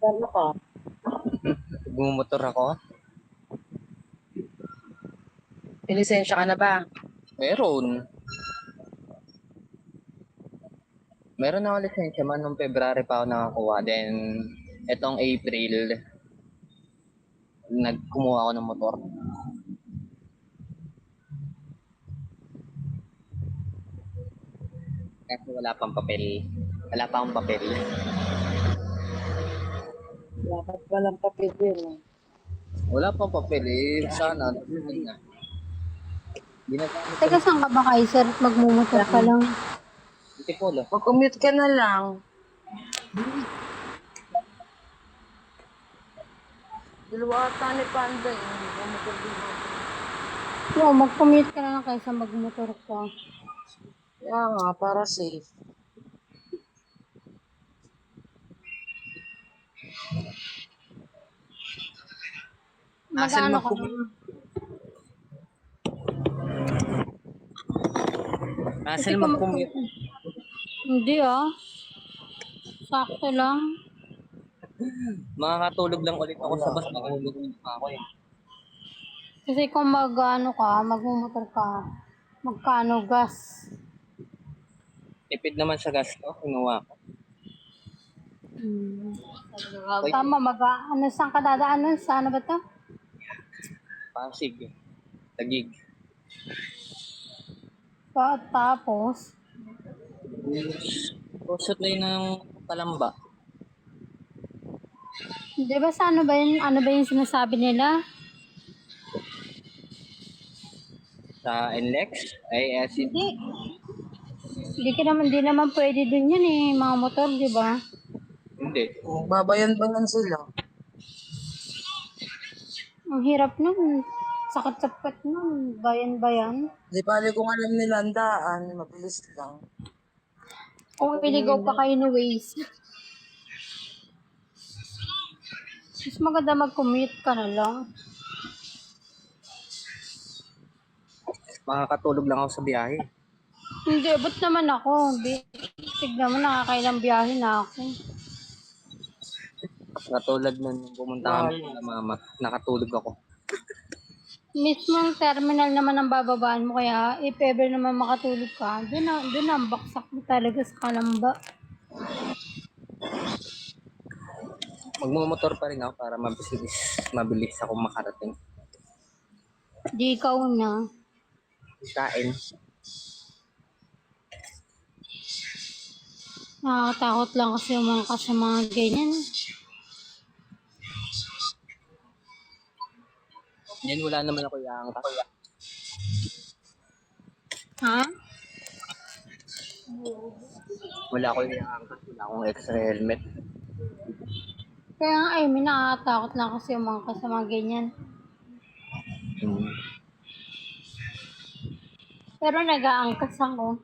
Ano ka? Gumotor ako. May lisensya ka na ba? Meron. Meron ako lisensya man nung February pa ako nakakuha. Then, etong April, nagkumuha ako ng motor. Kasi wala pang papel. Wala pa akong papel. Dapat walang papel yun. Wala pang papel eh. Sana, tuloy na. Ginagamit ko Teka, saan ka ba, Kaiser? Magmumotor ka lang. Iti Polo. Mag-commute ka na lang. Dalawa ata ni Panda eh. Hindi ko magkabihan. Oo, mag-commute ka na lang kaysa magmotor ka. Kaya nga, para safe. Mag-ano ka mag-commute? lang. Hassle mag-commute. Hindi sakto lang. Makakatulog lang ulit ako sa bus. Makakatulog pa ako eh. Kasi kung magmumotor ka, magkano gas? Tipid naman sa gas ko. Kinuha ko. Tama, saan ka dadaanan? Sa ano ba to? Pasig. Tagig. Tapos, Kusot na yun ng Palamba. di ba sa ano ba yun? Ano ba yung sinasabi nila? Sa NLEX. Ay, Hindi. Di naman pwede dun yun mga motor, di ba? Hindi. Babayan-bayan sila. Ang hirap nun. Sakit-sakit nun. Bayan-bayan. Di bali kung alam nila ang daan, mabilis lang. Kung iligaw pa kayo ni Waze. Mas maganda mag-commute ka na lang. Makakatulog lang ako sa biyahe. Hindi, ba't naman ako? Tignan mo, nakakailang biyahe na ako. Katulad nun, pumunta kami sa mama. Nakatulog ako. Mismo ang terminal naman ang bababaan mo, kaya if ever naman makatulog ka, dun ang baksak mo talaga sa Kalamba. Magmumotor pa rin ako para mabilis ako makarating. Di ikaw na. Kain. Nakakatakot lang kasi yung mga ganyan. Yan, wala naman ako iangkas. Ha? Wala ako iangkas. Wala akong extra helmet. Kaya nga, may nakakatakot lang kasi yung mga ganyan. Pero nag-aangkas ako.